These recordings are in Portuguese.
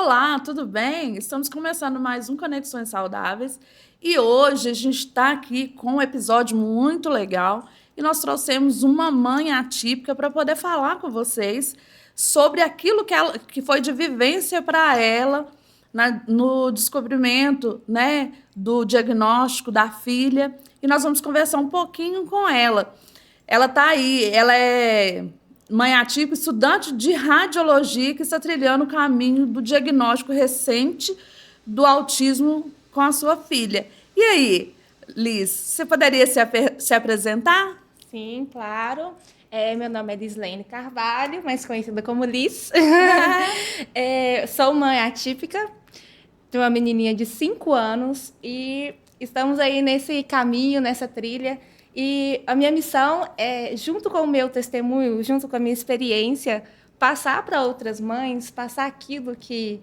Olá, tudo bem? Estamos começando mais um Conexões Saudáveis e hoje a gente está aqui com um episódio muito legal e nós trouxemos uma mãe atípica para poder falar com vocês sobre aquilo que foi de vivência para ela no descobrimento, né, do diagnóstico da filha e nós vamos conversar um pouquinho com ela. Ela está aí, ela é mãe atípica, estudante de radiologia que está trilhando o caminho do diagnóstico recente do autismo com a sua filha. E aí, Liz, você poderia se apresentar? Sim, claro. Meu nome é Lislene Carvalho, mais conhecida como Liz. Sou mãe atípica de uma menininha de 5 anos e estamos aí nesse caminho, nessa trilha. E a minha missão é, junto com o meu testemunho, junto com a minha experiência, passar para outras mães, passar aquilo que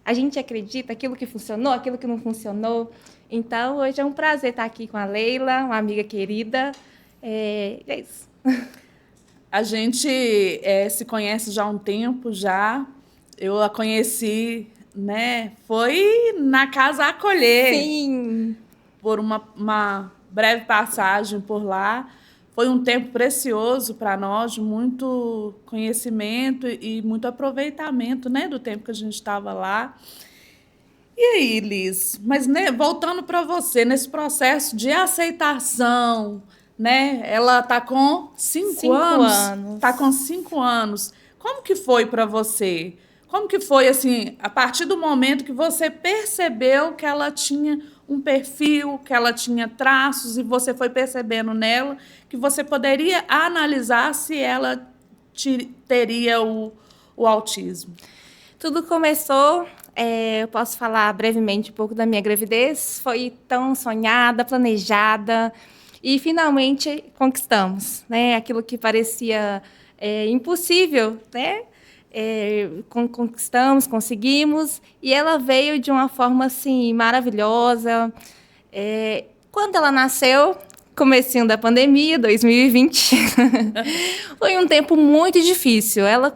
a gente acredita, aquilo que funcionou, aquilo que não funcionou. Então, hoje é um prazer estar aqui com a Leila, uma amiga querida. É isso. A gente se conhece já há um tempo já. Eu a conheci, né? Foi na Casa Acolher. Sim. Por uma breve passagem por lá. Foi um tempo precioso para nós, de muito conhecimento e muito aproveitamento, né, do tempo que a gente estava lá. E aí, Liz, mas né, voltando para você, nesse processo de aceitação, né? Ela está com 5 anos. Está com 5 anos. Como que foi para você? Como que foi, assim, a partir do momento que você percebeu que ela tinha um perfil, que ela tinha traços, e você foi percebendo nela que você poderia analisar se ela teria o autismo? Tudo começou, eu posso falar brevemente um pouco da minha gravidez, foi tão sonhada, planejada, e finalmente conquistamos, né? Aquilo que parecia impossível, né? Conquistamos, conseguimos, e ela veio de uma forma assim maravilhosa. Quando ela nasceu, comecinho da pandemia, 2020, foi um tempo muito difícil. Ela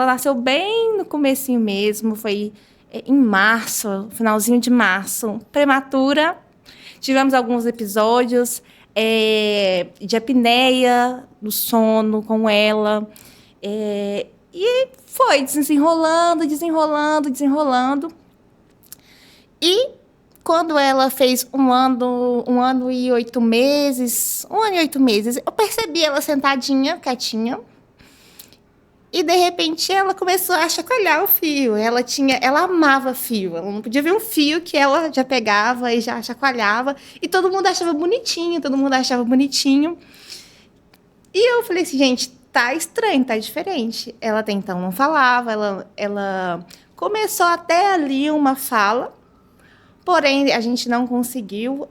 nasceu bem no comecinho mesmo, foi em março, finalzinho de março, prematura. Tivemos alguns episódios de apneia do sono com ela. E foi desenrolando. E quando ela fez um ano e 8 meses, eu percebi ela sentadinha, quietinha. E, de repente, ela começou a chacoalhar o fio. Ela amava fio. Ela não podia ver um fio que ela já pegava e já chacoalhava. E todo mundo achava bonitinho. E eu falei assim, gente, tá estranho, tá diferente. Ela até então não falava, ela começou até ali uma fala, porém a gente não conseguiu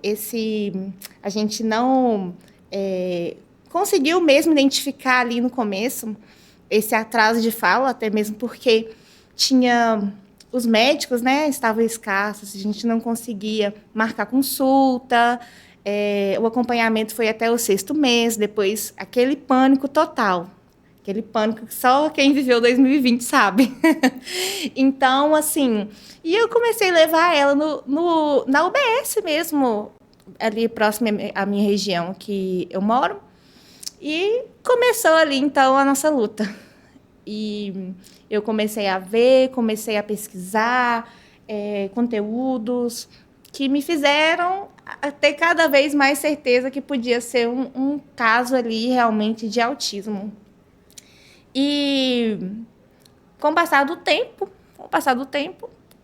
conseguiu mesmo identificar ali no começo esse atraso de fala, até mesmo porque os médicos, né, estavam escassos, a gente não conseguia marcar consulta. O acompanhamento foi até o 6º mês, depois aquele pânico total. Aquele pânico que só quem viveu 2020 sabe. Então, assim... E eu comecei a levar ela na UBS mesmo, ali próximo à minha região que eu moro. E começou ali, então, a nossa luta. E eu comecei a ver, comecei a pesquisar conteúdos que me fizeram ter cada vez mais certeza que podia ser um caso ali realmente de autismo. E com o passar do tempo,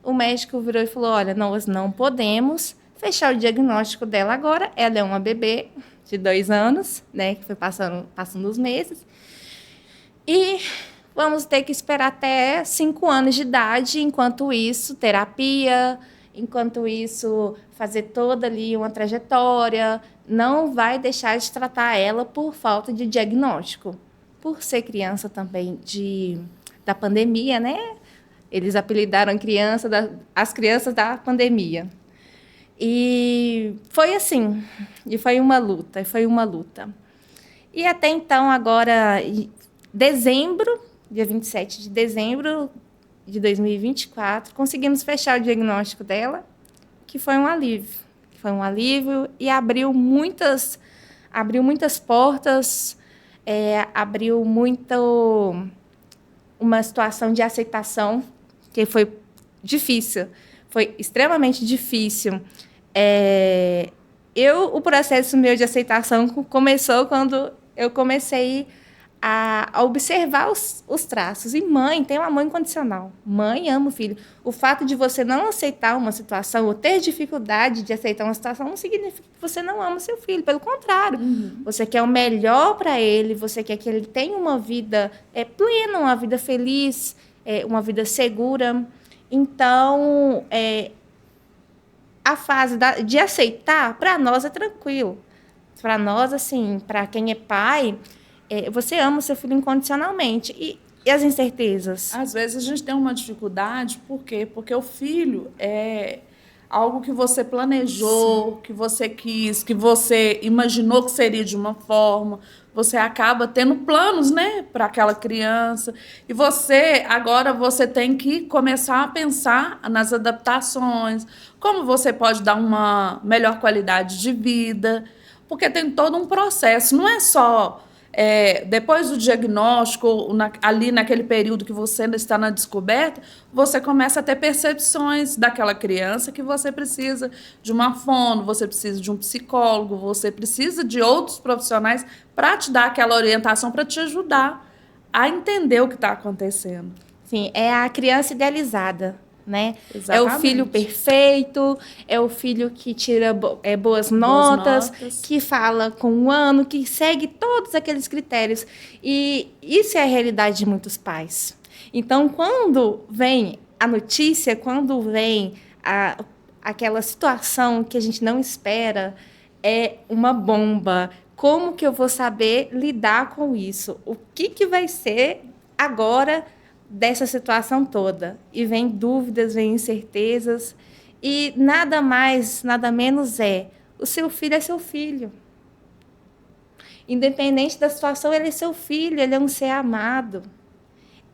o médico virou e falou, olha, nós não podemos fechar o diagnóstico dela agora, ela é uma bebê de 2 anos, né, que foi passando os meses, e vamos ter que esperar até 5 anos de idade, enquanto isso, terapia, enquanto isso, fazer toda ali uma trajetória, não vai deixar de tratar ela por falta de diagnóstico. Por ser criança também da pandemia, né? Eles apelidaram as crianças da pandemia. E foi assim, e foi uma luta. E até então, agora, dia 27 de dezembro de 2024, conseguimos fechar o diagnóstico dela, que foi um alívio. Foi um alívio e abriu muitas portas, abriu muito uma situação de aceitação que foi difícil, foi extremamente difícil. O processo meu de aceitação começou quando eu comecei a observar os traços. E mãe tem um amor incondicional. Mãe ama o filho. O fato de você não aceitar uma situação ou ter dificuldade de aceitar uma situação não significa que você não ama seu filho. Pelo contrário, você quer o melhor para ele, você quer que ele tenha uma vida plena, uma vida feliz, uma vida segura. Então, a fase de aceitar, para nós, é tranquilo. Para nós, assim, para quem é pai, você ama o seu filho incondicionalmente. E as incertezas? Às vezes a gente tem uma dificuldade, por quê? Porque o filho é algo que você planejou, sim, que você quis, que você imaginou que seria de uma forma. Você acaba tendo planos, né, para aquela criança. E agora você tem que começar a pensar nas adaptações, como você pode dar uma melhor qualidade de vida, porque tem todo um processo. Não é só depois do diagnóstico, ali naquele período que você ainda está na descoberta, você começa a ter percepções daquela criança que você precisa de uma fono, você precisa de um psicólogo, você precisa de outros profissionais para te dar aquela orientação, para te ajudar a entender o que está acontecendo. Sim, é a criança idealizada, né? Exatamente. É o filho perfeito, é o filho que tira boas notas, que fala com um ano, que segue todos aqueles critérios. E isso é a realidade de muitos pais. Então, quando vem a notícia, quando vem aquela situação que a gente não espera, é uma bomba. Como que eu vou saber lidar com isso? O que vai ser agora dessa situação toda? E vem dúvidas, vem incertezas, e nada mais, nada menos o seu filho é seu filho. Independente da situação, ele é seu filho, ele é um ser amado.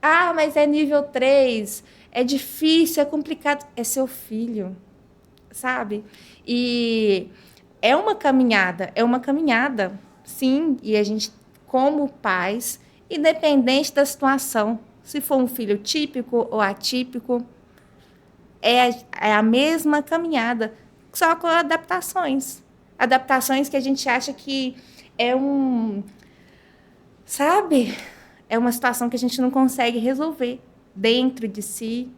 Ah, mas é nível 3, é difícil, é complicado. É seu filho, sabe? E é uma caminhada, sim, e a gente, como pais, independente da situação, se for um filho típico ou atípico, é a mesma caminhada, só com adaptações. Adaptações que a gente acha que sabe? É uma situação que a gente não consegue resolver dentro de si,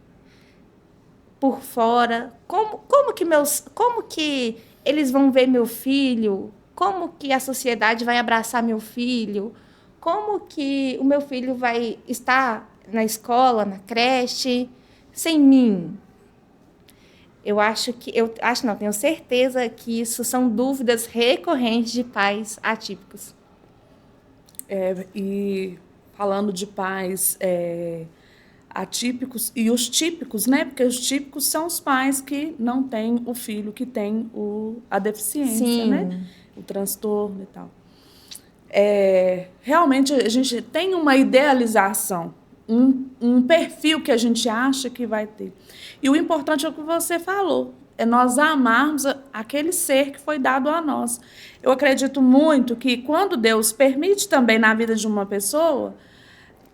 por fora. Como que eles vão ver meu filho? Como que a sociedade vai abraçar meu filho? Como que o meu filho vai estar na escola, na creche, sem mim? Tenho certeza que isso são dúvidas recorrentes de pais atípicos. E falando de pais atípicos e os típicos, né? Porque os típicos são os pais que não têm o filho que tem a deficiência, sim, né? O transtorno e tal. Realmente a gente tem uma idealização, um perfil que a gente acha que vai ter. E o importante é o que você falou, é nós amarmos aquele ser que foi dado a nós. Eu acredito muito que quando Deus permite também na vida de uma pessoa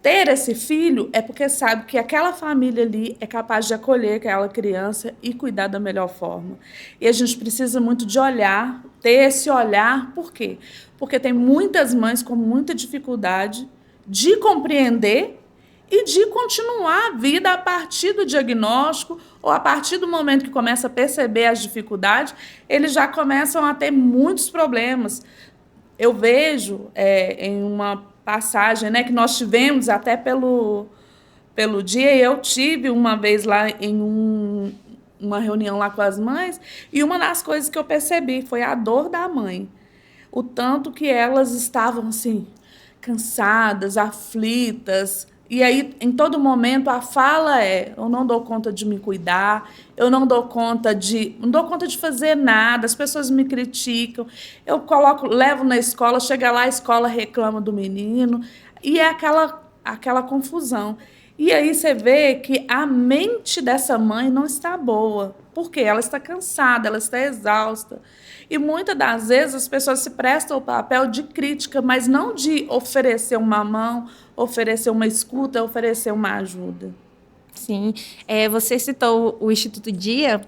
ter esse filho, é porque sabe que aquela família ali é capaz de acolher aquela criança e cuidar da melhor forma. E a gente precisa muito de olhar, ter esse olhar, por quê? Porque tem muitas mães com muita dificuldade de compreender e de continuar a vida a partir do diagnóstico ou a partir do momento que começa a perceber as dificuldades, eles já começam a ter muitos problemas. Eu vejo em uma passagem, né, que nós tivemos até pelo dia, eu tive uma vez lá em uma reunião lá com as mães, e uma das coisas que eu percebi foi a dor da mãe. O tanto que elas estavam assim, cansadas, aflitas. E aí, em todo momento, a fala eu não dou conta de me cuidar, eu não dou conta de fazer nada, as pessoas me criticam, eu levo na escola, chega lá, a escola reclama do menino, e é aquela confusão. E aí você vê que a mente dessa mãe não está boa. Por quê? Ela está cansada, ela está exausta. E muitas das vezes as pessoas se prestam o papel de crítica, mas não de oferecer uma mão, oferecer uma escuta, oferecer uma ajuda. Sim, você citou o Instituto Dia.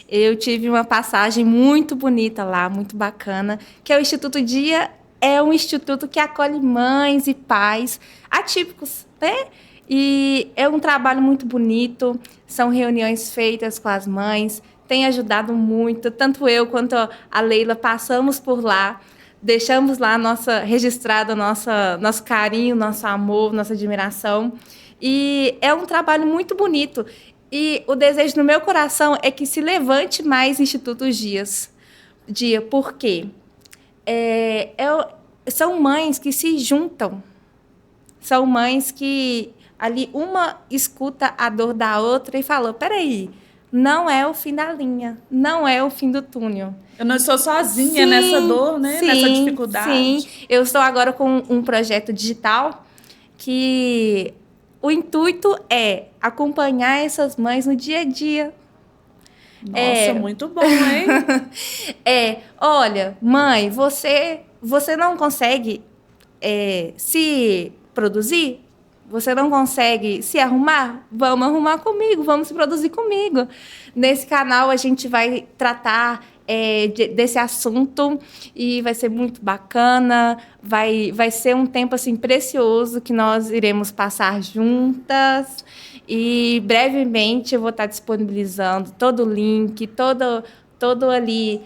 Eu tive uma passagem muito bonita lá, muito bacana, que é o Instituto Dia. É um instituto que acolhe mães e pais atípicos, né? E é um trabalho muito bonito, são reuniões feitas com as mães, tem ajudado muito, tanto eu quanto a Leila passamos por lá, deixamos lá registrado nosso carinho, nosso amor, nossa admiração. E é um trabalho muito bonito. E o desejo no meu coração é que se levante mais Institutos Dia. Por quê? São mães que se juntam. São mães que ali uma escuta a dor da outra e fala: peraí, não é o fim da linha, não é o fim do túnel. Eu não estou sozinha nessa dor, né? Sim, nessa dificuldade. Sim, eu estou agora com um projeto digital que o intuito é acompanhar essas mães no dia a dia. Nossa, muito bom, hein? Olha, mãe, você não consegue se produzir? Você não consegue se arrumar? Vamos arrumar comigo, vamos se produzir comigo. Nesse canal a gente vai tratar desse assunto e vai ser muito bacana, vai ser um tempo assim precioso que nós iremos passar juntas e brevemente eu vou estar disponibilizando todo o link, todo ali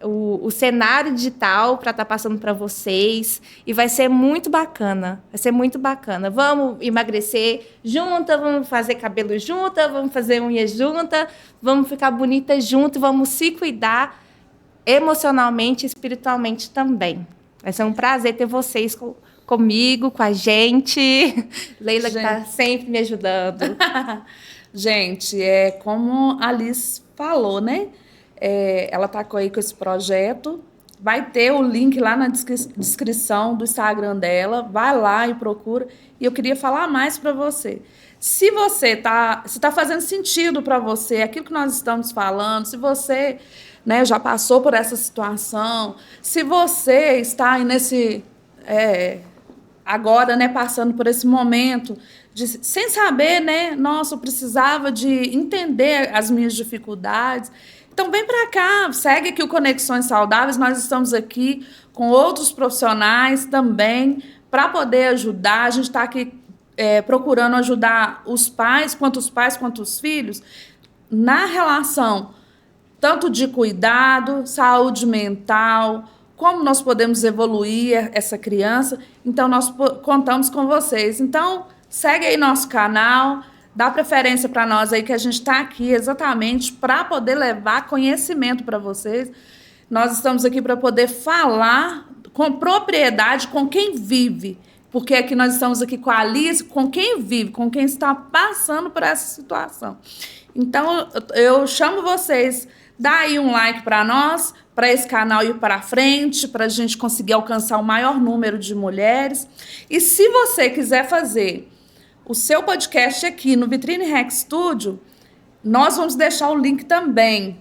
o cenário digital para estar passando para vocês e vai ser muito bacana, Vamos emagrecer juntas, vamos fazer cabelo juntas, vamos fazer unha juntas, vamos ficar bonitas juntas, vamos se cuidar emocionalmente e espiritualmente também. Vai ser um prazer ter vocês comigo, com a gente. Leila que está sempre me ajudando. Gente, como a Liz falou, né? Ela está aí com esse projeto. Vai ter o link lá na descrição do Instagram dela. Vai lá e procura. E eu queria falar mais para você. Se tá fazendo sentido para você aquilo que nós estamos falando, se você, né, já passou por essa situação, se você está aí agora, né, passando por esse momento sem saber, né, nossa, eu precisava de entender as minhas dificuldades. Então, vem para cá, segue aqui o Conexões Saudáveis. Nós estamos aqui com outros profissionais também para poder ajudar. A gente está aqui procurando ajudar os pais quanto os filhos na relação tanto de cuidado, saúde mental, como nós podemos evoluir essa criança. Então, nós contamos com vocês. Então, segue aí nosso canal. Dá preferência para nós aí, que a gente está aqui exatamente para poder levar conhecimento para vocês. Nós estamos aqui para poder falar com propriedade com quem vive. Porque aqui nós estamos aqui com a Alice, com quem vive, com quem está passando por essa situação. Então, eu chamo vocês, dá aí um like para nós, para esse canal ir para frente, para a gente conseguir alcançar o maior número de mulheres. E se você quiser fazer o seu podcast aqui no Vitrine Rec Studio, nós vamos deixar o link também.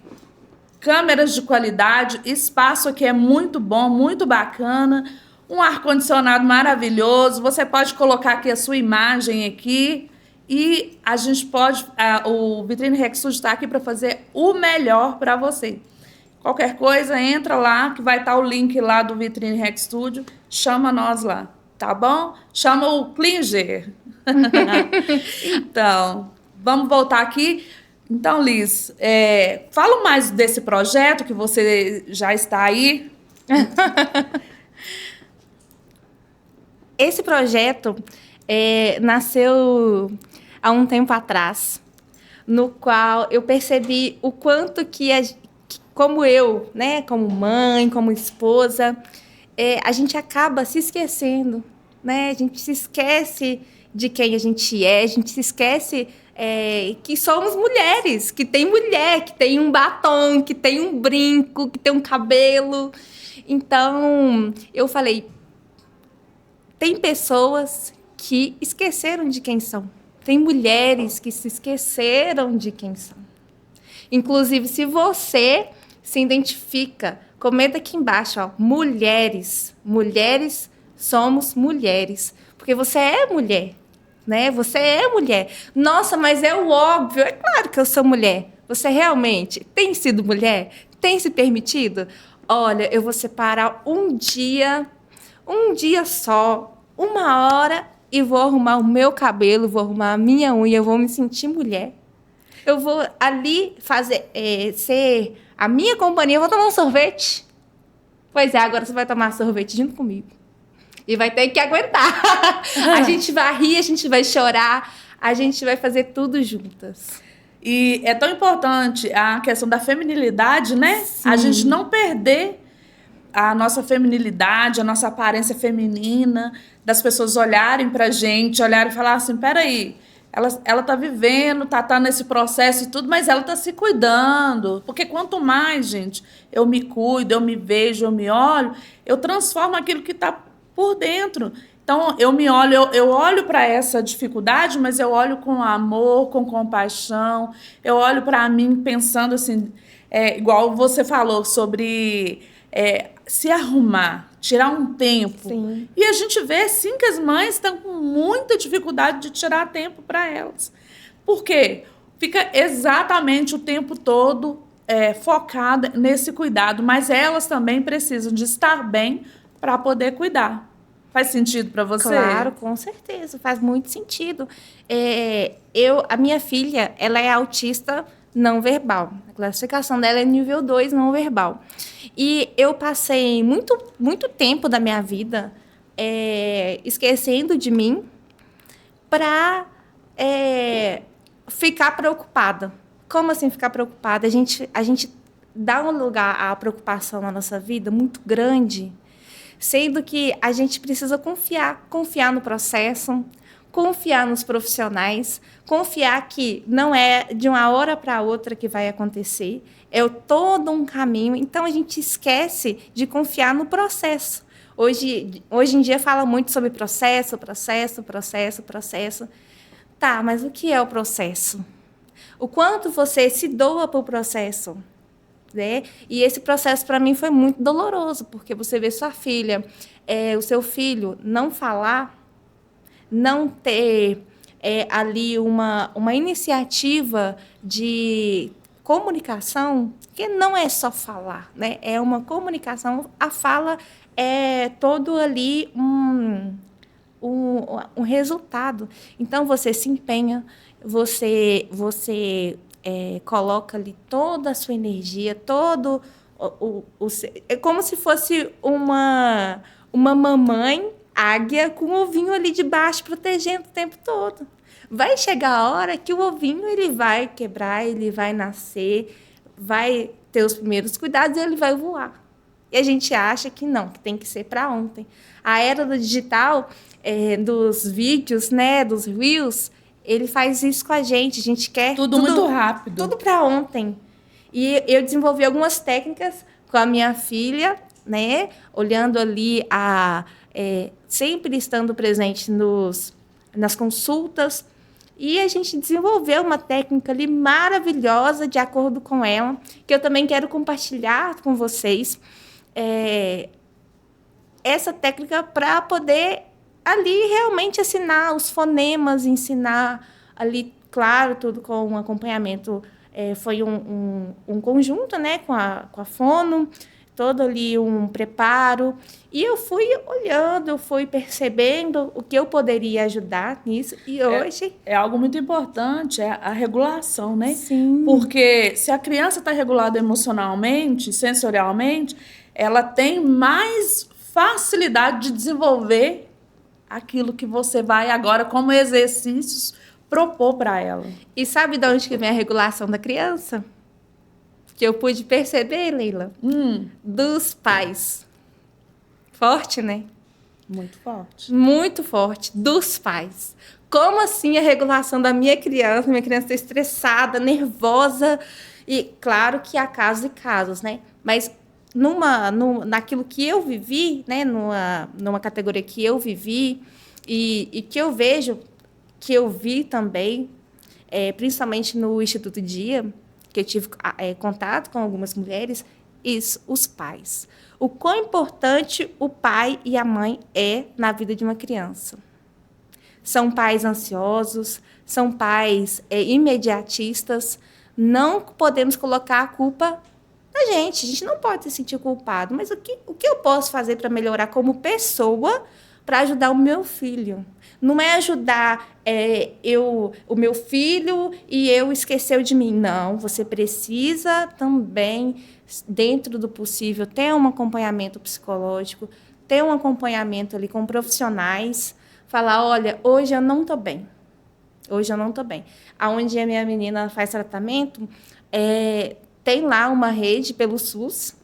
Câmeras de qualidade, espaço aqui é muito bom, muito bacana, um ar-condicionado maravilhoso, você pode colocar aqui a sua imagem aqui e a gente pode, o Vitrine Rec Studio está aqui para fazer o melhor para você. Qualquer coisa, entra lá, que vai estar o link lá do Vitrine Rec Studio, chama nós lá, tá bom? Chama o Klinger. Então, vamos voltar aqui. Então, Liz, fala mais desse projeto que você já está aí. Esse projeto nasceu há um tempo atrás, no qual eu percebi o quanto que, como eu, né, como mãe, como esposa, a gente acaba se esquecendo, né? A gente se esquece de quem a gente se esquece que somos mulheres, que tem mulher, que tem um batom, que tem um brinco, que tem um cabelo. Então, eu falei, tem pessoas que esqueceram de quem são. Tem mulheres que se esqueceram de quem são. Inclusive, se você se identifica, comenta aqui embaixo, ó, mulheres. Mulheres, somos mulheres. Porque você é mulher, né? Você é mulher. Nossa, mas é o óbvio. É claro que eu sou mulher. Você realmente tem sido mulher? Tem se permitido? Olha, eu vou separar um dia só, 1 hora, e vou arrumar o meu cabelo, vou arrumar a minha unha, eu vou me sentir mulher. Eu vou ali fazer, ser a minha companhia, eu vou tomar um sorvete. Pois é, agora você vai tomar sorvete junto comigo. E vai ter que aguentar. A gente vai rir, a gente vai chorar, a gente vai fazer tudo juntas. E é tão importante a questão da feminilidade, né? Sim. A gente não perder a nossa feminilidade, a nossa aparência feminina, das pessoas olharem pra gente, olharem e falar assim, peraí, ela tá vivendo, tá nesse processo e tudo, mas ela tá se cuidando. Porque quanto mais, gente, eu me cuido, eu me vejo, eu me olho, eu transformo aquilo que tá por dentro. Então, eu me olho, eu olho para essa dificuldade, mas eu olho com amor, com compaixão, eu olho para mim pensando assim, igual você falou sobre se arrumar, tirar um tempo. Sim. E a gente vê, sim, que as mães estão com muita dificuldade de tirar tempo para elas. Por quê? Fica exatamente o tempo todo focada nesse cuidado, mas elas também precisam de estar bem para poder cuidar. Faz sentido para você? Claro, com certeza, faz muito sentido. A minha filha, ela é autista não verbal. A classificação dela é nível 2 não verbal. E eu passei muito, muito tempo da minha vida esquecendo de mim para ficar preocupada. Como assim ficar preocupada? A gente dá um lugar à preocupação na nossa vida muito grande, sendo que a gente precisa confiar no processo, confiar nos profissionais, confiar que não é de uma hora para outra que vai acontecer, é todo um caminho. Então, a gente esquece de confiar no processo. Hoje em dia, fala muito sobre processo. Tá, mas o que é o processo? O quanto você se doa para o processo? Né? E esse processo, para mim, foi muito doloroso, porque você vê sua filha, o seu filho não falar, não ter ali uma iniciativa de comunicação, que não é só falar, né? É uma comunicação, a fala é todo ali um resultado. Então, você se empenha, você coloca ali toda a sua energia, todo é como se fosse uma mamãe águia com o ovinho ali de baixo protegendo o tempo todo. Vai chegar a hora que o ovinho ele vai quebrar, ele vai nascer, vai ter os primeiros cuidados e ele vai voar. E a gente acha que não, que tem que ser para ontem. A era do digital, dos vídeos, né, dos reels, ele faz isso com a gente quer tudo muito rápido. Tudo para ontem. E eu desenvolvi algumas técnicas com a minha filha, né? Olhando ali, sempre estando presente nas consultas. E a gente desenvolveu uma técnica ali maravilhosa, de acordo com ela, que eu também quero compartilhar com vocês. Essa técnica para poder ali realmente ensinar os fonemas, ensinar ali, claro, tudo com um acompanhamento. Foi um conjunto, né, com a fono, todo ali um preparo. E eu fui olhando, eu fui percebendo o que eu poderia ajudar nisso. E hoje... É algo muito importante, a regulação, né? Sim. Porque se a criança está regulada emocionalmente, sensorialmente, ela tem mais facilidade de desenvolver aquilo que você vai agora, como exercícios, propor para ela. E sabe de onde que vem a regulação da criança? Que eu pude perceber, Leila? Dos pais. Forte, né? Muito forte. Muito forte. Dos pais. Como assim a regulação da minha criança? Minha criança está estressada, nervosa. E claro que há casos e casos, né? Mas naquilo que eu vivi, né? Numa categoria que eu vivi, E que eu vejo, que eu vi também, principalmente no Instituto Dia, que eu tive contato com algumas mulheres, isso, os pais. O quão importante o pai e a mãe é na vida de uma criança. São pais ansiosos, são pais imediatistas. Não podemos colocar a culpa na gente. A gente não pode se sentir culpado. Mas o que eu posso fazer para melhorar como pessoa para ajudar o meu filho? Não é ajudar o meu filho e eu esqueceu de mim. Não, você precisa também, dentro do possível, ter um acompanhamento psicológico, ter um acompanhamento ali com profissionais, falar, olha, hoje eu não estou bem. Hoje eu não estou bem. Aonde a minha menina faz tratamento, tem lá uma rede pelo SUS,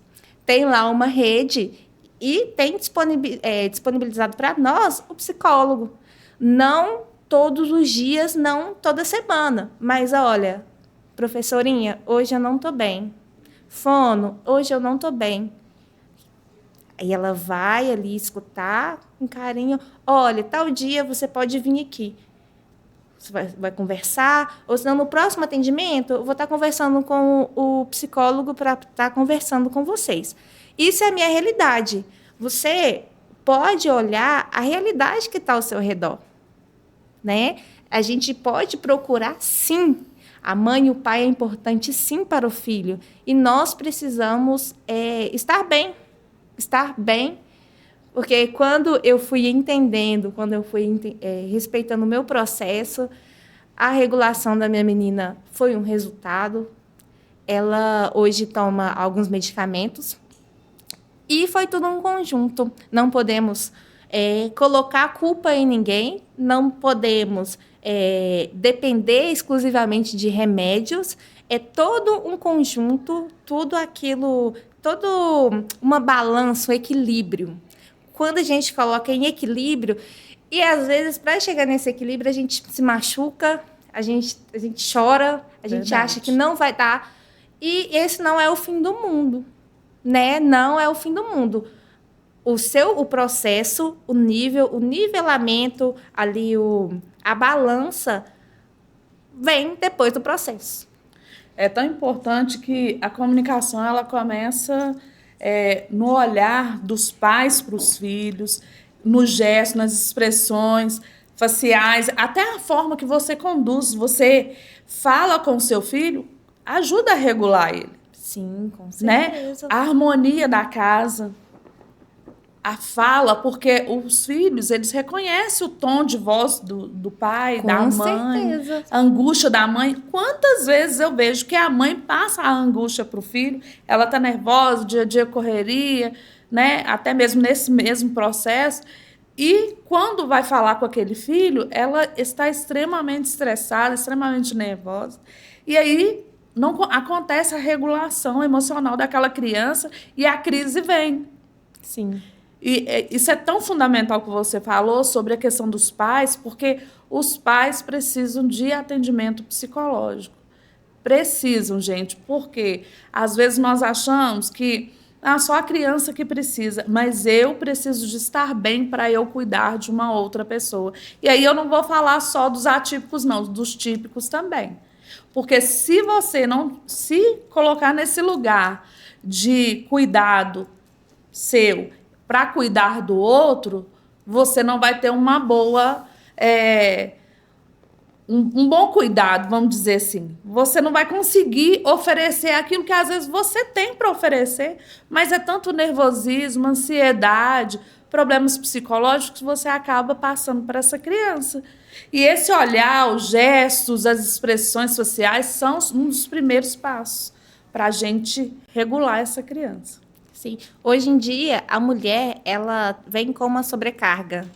tem lá uma rede e tem disponibilizado para nós o psicólogo. Não todos os dias, não toda semana. Mas, olha, professorinha, hoje eu não estou bem. Fono, hoje eu não estou bem. Aí ela vai ali escutar com carinho. Olha, tal dia você pode vir aqui. Você vai conversar, ou senão no próximo atendimento eu vou estar conversando com o psicólogo para estar conversando com vocês. Isso é a minha realidade. Você pode olhar a realidade que está ao seu redor, né? A gente pode procurar, sim. A mãe e o pai é importante, sim, para o filho. E nós precisamos estar bem. Estar bem. Porque quando eu fui entendendo, quando eu fui respeitando o meu processo, a regulação da minha menina foi um resultado. Ela hoje toma alguns medicamentos. E foi tudo um conjunto. Não podemos colocar a culpa em ninguém, não podemos depender exclusivamente de remédios. É todo um conjunto, tudo aquilo, todo uma balança, um equilíbrio. Quando a gente coloca em equilíbrio, e às vezes, para chegar nesse equilíbrio, a gente se machuca, a gente chora, a gente acha que não vai dar. E esse não é o fim do mundo, né? Não é o fim do mundo. O processo, o nivelamento, ali, a balança, vem depois do processo. É tão importante que a comunicação ela começa no olhar dos pais para os filhos, no gesto, nas expressões faciais, até a forma que você conduz, você fala com o seu filho, ajuda a regular ele. Sim, com Né? certeza. A harmonia da casa, a fala, porque os filhos, eles reconhecem o tom de voz do pai, Com da mãe, certeza. a angústia da mãe. Quantas vezes eu vejo que a mãe passa a angústia para o filho, ela está nervosa, dia a dia correria, né? Até mesmo nesse mesmo processo, e quando vai falar com aquele filho, ela está extremamente estressada, extremamente nervosa, e aí não acontece a regulação emocional daquela criança e a crise vem. Sim. E isso é tão fundamental que você falou sobre a questão dos pais, porque os pais precisam de atendimento psicológico. Precisam, gente, porque às vezes nós achamos que só a criança que precisa, mas eu preciso de estar bem para eu cuidar de uma outra pessoa. E aí eu não vou falar só dos atípicos, não, dos típicos também. Porque se você não se colocar nesse lugar de cuidado seu para cuidar do outro, você não vai ter uma boa, um bom cuidado, vamos dizer assim. Você não vai conseguir oferecer aquilo que às vezes você tem para oferecer, mas é tanto nervosismo, ansiedade, problemas psicológicos que você acaba passando para essa criança. E esse olhar, os gestos, as expressões sociais são um dos primeiros passos para a gente regular essa criança. Sim. Hoje em dia, a mulher, ela vem com uma sobrecarga.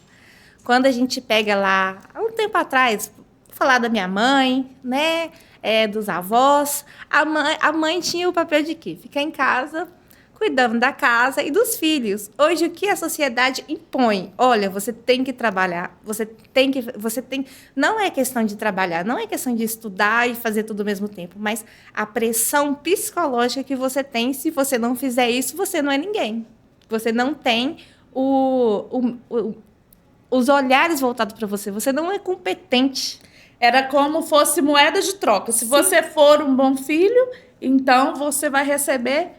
Quando a gente pega lá, há um tempo atrás, vou falar da minha mãe, né, dos avós, a mãe tinha o papel de quê? Ficar em casa, cuidando da casa e dos filhos. Hoje, o que a sociedade impõe? Olha, você tem que trabalhar, não é questão de trabalhar, não é questão de estudar e fazer tudo ao mesmo tempo, mas a pressão psicológica que você tem, se você não fizer isso, você não é ninguém. Você não tem o os olhares voltados para você. Você não é competente. Era como fosse moeda de troca. Se você for um bom filho, então você vai receber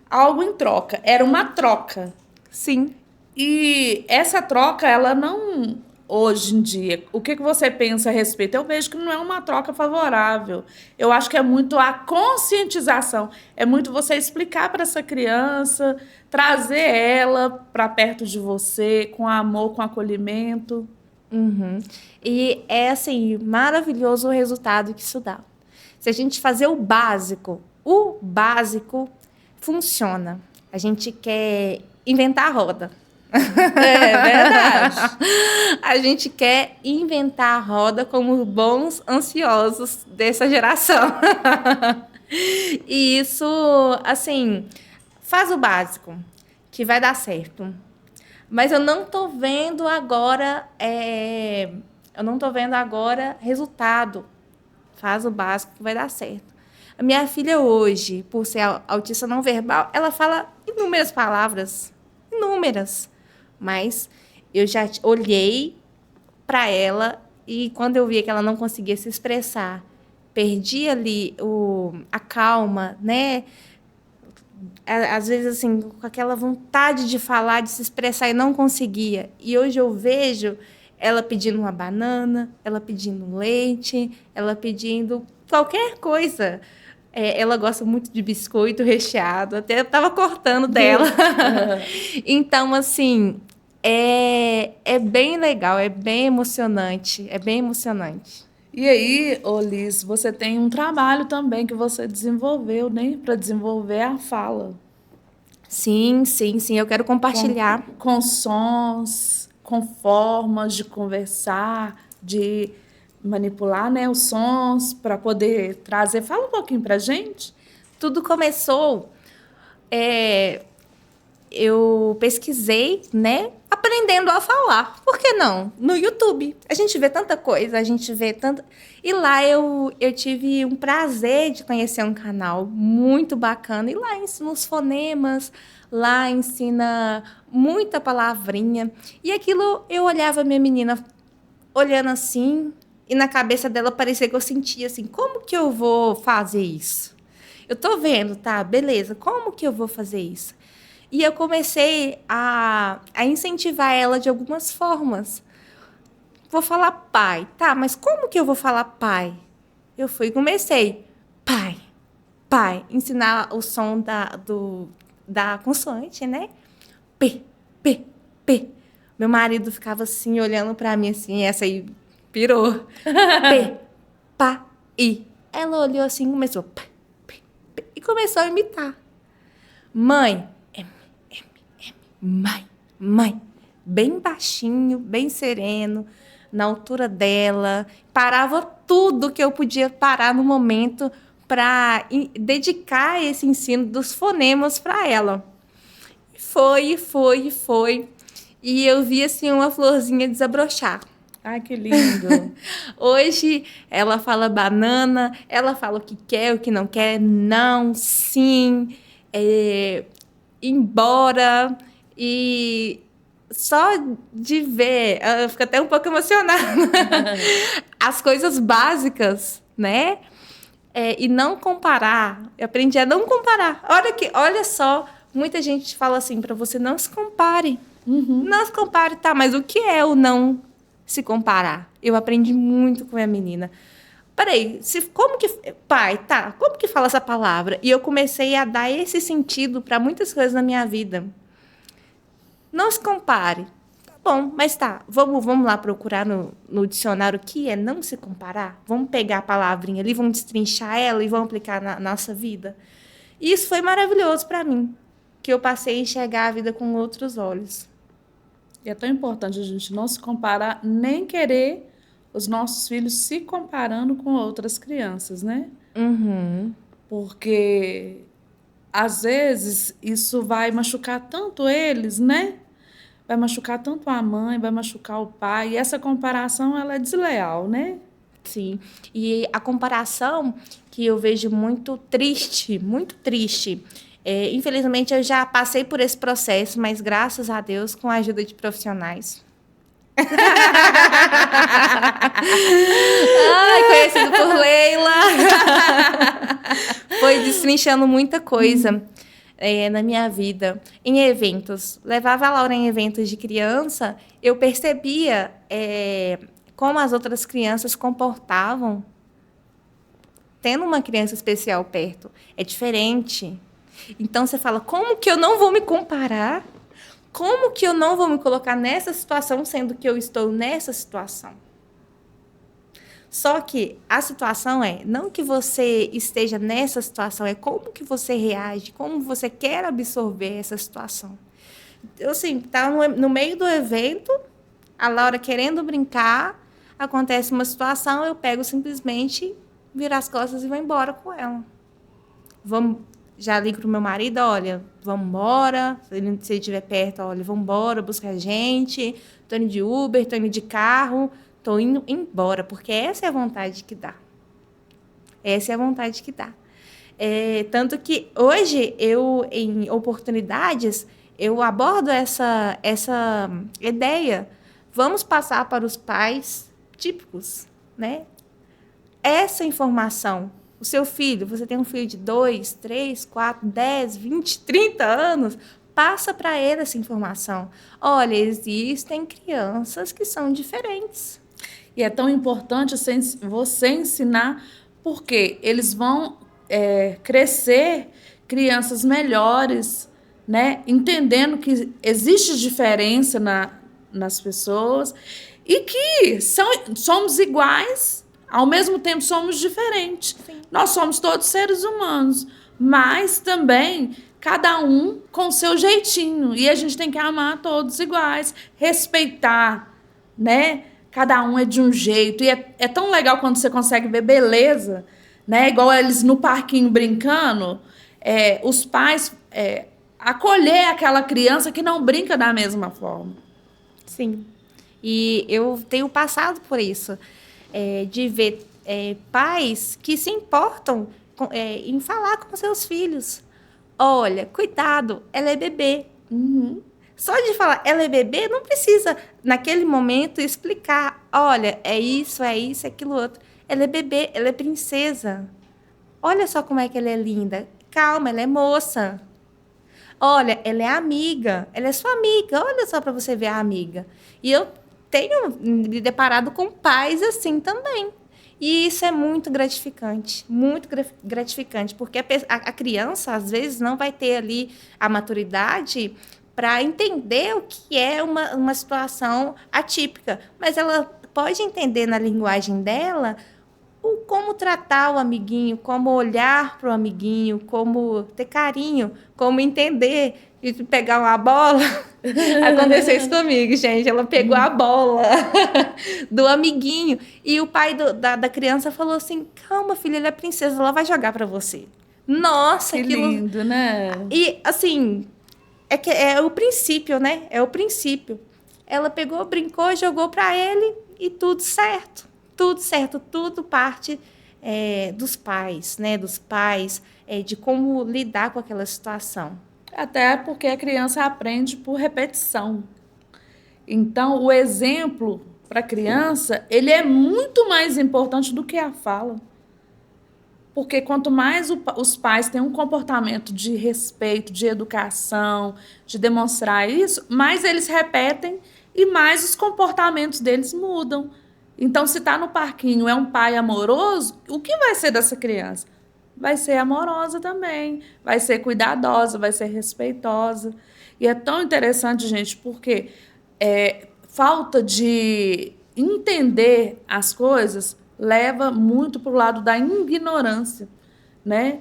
algo em troca. Era uma troca. Sim. E essa troca, ela não... Hoje em dia, o que você pensa a respeito? Eu vejo que não é uma troca favorável. Eu acho que é muito a conscientização. É muito você explicar para essa criança, trazer ela para perto de você, com amor, com acolhimento. Uhum. E é, assim, maravilhoso o resultado que isso dá. Se a gente fazer o básico funciona. A gente quer inventar a roda. É verdade. A gente quer inventar a roda como bons ansiosos dessa geração. E isso, assim, faz o básico, que vai dar certo. Mas eu não tô vendo agora, resultado. Faz o básico que vai dar certo. A minha filha hoje, por ser autista não verbal, ela fala inúmeras palavras. Inúmeras. Mas eu já olhei para ela e quando eu via que ela não conseguia se expressar, perdi ali a calma, né? Às vezes, assim, com aquela vontade de falar, de se expressar e não conseguia. E hoje eu vejo ela pedindo uma banana, ela pedindo leite, ela pedindo qualquer coisa. Ela gosta muito de biscoito recheado, até eu estava cortando dela. Então, assim, é bem legal, é bem emocionante, E aí, Liz, você tem um trabalho também que você desenvolveu, né? Para desenvolver a fala. Sim, eu quero compartilhar. Com sons, com formas de conversar, de manipular, né, os sons para poder trazer. Fala um pouquinho para a gente. Tudo começou... eu pesquisei, né? Aprendendo a falar. Por que não? No YouTube. A gente vê tanta coisa, a gente vê tanta... E lá eu tive um prazer de conhecer um canal muito bacana. E lá ensina os fonemas, lá ensina muita palavrinha. E aquilo eu olhava a minha menina olhando assim, e na cabeça dela parecia que eu sentia assim, como que eu vou fazer isso? Eu tô vendo, tá? Beleza, como que eu vou fazer isso? E eu comecei a incentivar ela de algumas formas. Vou falar pai. Tá, mas como que eu vou falar pai? Eu fui e comecei. Pai, pai. Ensinar o som da consoante, né? P, P, P. Meu marido ficava assim, olhando para mim assim, essa aí pirou. P, pá, I. Ela olhou assim, começou. P, P, P, e começou a imitar. Mãe. Mãe, bem baixinho, bem sereno, na altura dela, parava tudo que eu podia parar no momento para dedicar esse ensino dos fonemas para ela. Foi. E eu vi assim uma florzinha desabrochar. Ai, que lindo. Hoje ela fala banana, ela fala o que quer, o que não quer, não, sim, embora. E só de ver, eu fico até um pouco emocionada. As coisas básicas, né? E não comparar. Eu aprendi a não comparar. Olha só, muita gente fala assim para você, não se compare. Uhum. Não se compare, tá? Mas o que é o não se comparar? Eu aprendi muito com a minha menina. Peraí, pai, tá? Como que fala essa palavra? E eu comecei a dar esse sentido para muitas coisas na minha vida. Não se compare. Tá bom, mas tá. Vamos lá procurar no dicionário o que é não se comparar? Vamos pegar a palavrinha ali, vamos destrinchar ela e vamos aplicar na nossa vida? E isso foi maravilhoso para mim, que eu passei a enxergar a vida com outros olhos. E é tão importante a gente não se comparar, nem querer os nossos filhos se comparando com outras crianças, né? Uhum. Porque, às vezes, isso vai machucar tanto eles, né? Vai machucar tanto a mãe, vai machucar o pai. E essa comparação, ela é desleal, né? Sim. E a comparação que eu vejo muito triste, muito triste. Infelizmente, eu já passei por esse processo, mas graças a Deus, com a ajuda de profissionais. Ai, conhecido por Leila. Foi destrinchando muita coisa na minha vida. Em eventos. Levava a Laura em eventos de criança, eu percebia como as outras crianças comportavam tendo uma criança especial perto. É diferente. Então, você fala, como que eu não vou me comparar? Como que eu não vou me colocar nessa situação, sendo que eu estou nessa situação? Só que a situação não que você esteja nessa situação, é como que você reage, como você quer absorver essa situação. Eu, assim, tá no meio do evento, a Laura querendo brincar, acontece uma situação, eu pego simplesmente, viro as costas e vou embora com ela. Já ligo pro meu marido, olha, vamos embora, se ele estiver perto, olha, vamos embora, busca a gente, tô indo de Uber, tô indo de carro, tô indo embora, porque essa é a vontade que dá. Essa é a vontade que dá. Tanto que hoje, em oportunidades, eu abordo essa ideia. Vamos passar para os pais típicos, né? Essa informação. O seu filho, você tem um filho de 2, 3, 4, 10, 20, 30 anos, passa para ele essa informação. Olha, existem crianças que são diferentes. E é tão importante você ensinar, porque eles vão crescer crianças melhores, né? Entendendo que existe diferença nas pessoas e que somos iguais, ao mesmo tempo somos diferentes. Sim. Nós somos todos seres humanos, mas também cada um com o seu jeitinho. E a gente tem que amar todos iguais, respeitar, né? Cada um é de um jeito. E é tão legal quando você consegue ver beleza, né? Igual eles no parquinho brincando, os pais acolher aquela criança que não brinca da mesma forma. Sim. E eu tenho passado por isso, de ver pais que se importam em falar com seus filhos. Olha, cuidado, ela é bebê. Uhum. Só de falar, ela é bebê, não precisa, naquele momento, explicar. Olha, é isso, aquilo outro. Ela é bebê, ela é princesa. Olha só como é que ela é linda. Calma, ela é moça. Olha, ela é amiga. Ela é sua amiga. Olha só para você ver a amiga. E eu tenho me deparado com pais assim também. E isso é muito gratificante, porque a criança, às vezes, não vai ter ali a maturidade para entender o que é uma situação atípica, mas ela pode entender na linguagem dela como tratar o amiguinho, como olhar para o amiguinho, como ter carinho, como entender e pegar uma bola. Aconteceu isso comigo, gente. Ela pegou a bola do amiguinho e o pai da criança falou assim, calma, filha, ela é princesa, ela vai jogar para você. Nossa, que lindo, né? E, assim, é o princípio, né? É o princípio. Ela pegou, brincou, jogou para ele e tudo certo. Tudo certo, tudo parte dos pais, né? Dos pais, de como lidar com aquela situação. Até porque a criança aprende por repetição. Então, o exemplo para a criança, ele é muito mais importante do que a fala. Porque quanto mais os pais têm um comportamento de respeito, de educação, de demonstrar isso, mais eles repetem e mais os comportamentos deles mudam. Então, se está no parquinho, é um pai amoroso, o que vai ser dessa criança? Vai ser amorosa também, vai ser cuidadosa, vai ser respeitosa. E é tão interessante, gente, porque falta de entender as coisas leva muito para o lado da ignorância, né?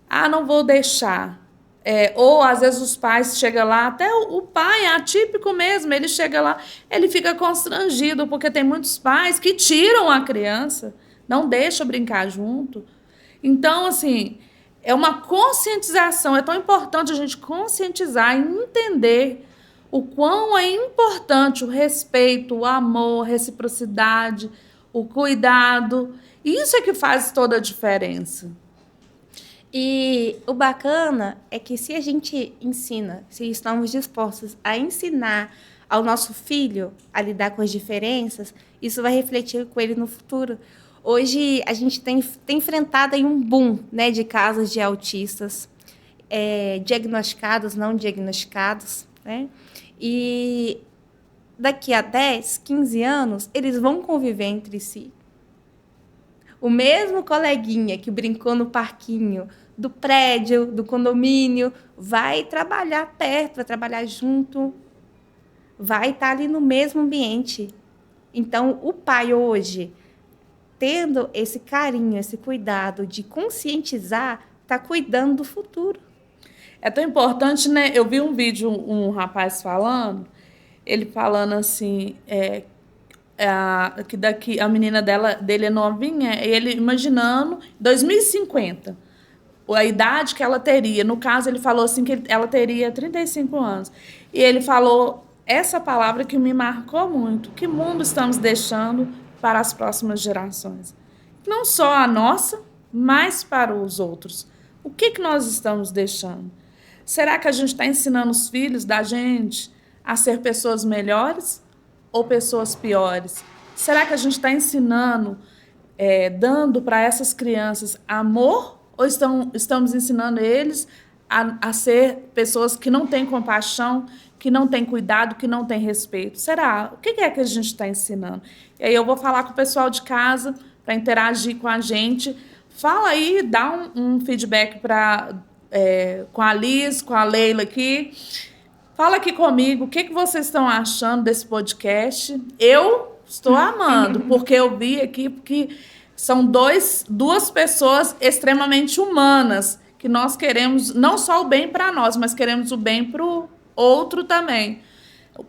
Ah, não vou deixar. Ou, às vezes, os pais chegam lá, até o pai é atípico mesmo, ele chega lá, ele fica constrangido, porque tem muitos pais que tiram a criança, não deixam brincar junto. Então, assim, é uma conscientização, é tão importante a gente conscientizar e entender o quão é importante o respeito, o amor, a reciprocidade, o cuidado. Isso é que faz toda a diferença. E o bacana é que se a gente ensina, se estamos dispostos a ensinar ao nosso filho a lidar com as diferenças, isso vai refletir com ele no futuro. Hoje, a gente tem enfrentado aí um boom, né, de casos de autistas diagnosticados, não diagnosticados, né? E daqui a 10, 15 anos, eles vão conviver entre si. O mesmo coleguinha que brincou no parquinho do prédio, do condomínio, vai trabalhar perto, vai trabalhar junto, vai estar ali no mesmo ambiente. Então, o pai hoje, tendo esse carinho, esse cuidado de conscientizar, está cuidando do futuro. É tão importante, né? Eu vi um vídeo, um rapaz falando, ele falando assim, que daqui a menina dele é novinha, e ele imaginando 2050, a idade que ela teria. No caso, ele falou assim que ela teria 35 anos. E ele falou essa palavra que me marcou muito. Que mundo estamos deixando para as próximas gerações? Não só a nossa, mas para os outros. O que nós estamos deixando? Será que a gente está ensinando os filhos da gente a ser pessoas melhores ou pessoas piores? Será que a gente está ensinando, dando para essas crianças amor, ou estamos ensinando eles a ser pessoas que não têm compaixão, que não têm cuidado, que não têm respeito? Será? O que é que a gente está ensinando? E aí eu vou falar com o pessoal de casa para interagir com a gente. Fala aí, dá um feedback com a Liz, com a Leila aqui. Fala aqui comigo, o que vocês estão achando desse podcast? Eu estou amando, porque eu vi aqui que são duas pessoas extremamente humanas, que nós queremos não só o bem para nós, mas queremos o bem para o outro também,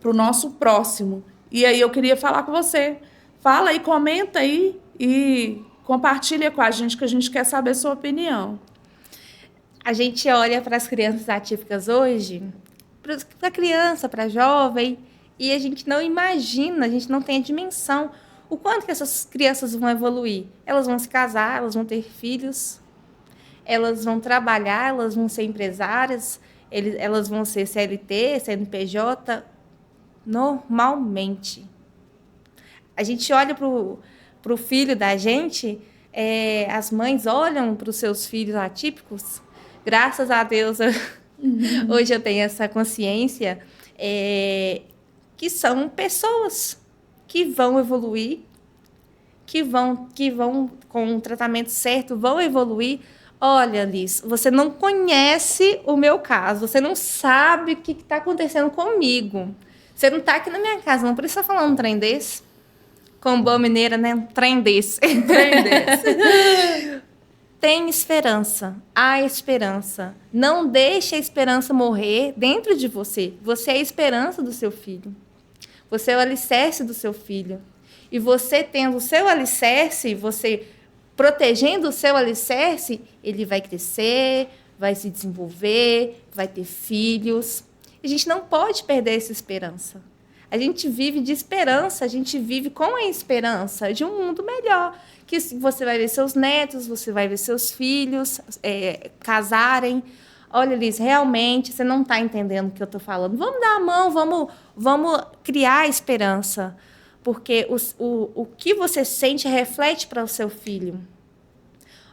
para o nosso próximo. E aí eu queria falar com você. Fala aí, comenta aí e compartilha com a gente, que a gente quer saber a sua opinião. A gente olha para as crianças atípicas hoje, para a criança, para a jovem, e a gente não imagina, a gente não tem a dimensão o quanto que essas crianças vão evoluir. Elas vão se casar, elas vão ter filhos, elas vão trabalhar, elas vão ser empresárias, elas vão ser CLT, CNPJ, normalmente. A gente olha para o filho da gente, as mães olham para os seus filhos atípicos. Graças a Deus, hoje eu tenho essa consciência que são pessoas que vão evoluir, que vão com o tratamento certo, vão evoluir. Olha, Liz, você não conhece o meu caso, você não sabe o que está acontecendo comigo. Você não está aqui na minha casa, não precisa falar um trem desse. Como boa mineira, né? Um trem desse. Trem desse. Tem esperança, há esperança. Não deixe a esperança morrer dentro de você. Você é a esperança do seu filho. Você é o alicerce do seu filho. E você tendo o seu alicerce, você protegendo o seu alicerce, ele vai crescer, vai se desenvolver, vai ter filhos. A gente não pode perder essa esperança. A gente vive de esperança, a gente vive com a esperança de um mundo melhor. Que você vai ver seus netos, você vai ver seus filhos casarem. Olha, Liz, realmente você não está entendendo o que eu estou falando. Vamos dar a mão, vamos criar esperança. Porque o que você sente reflete para o seu filho.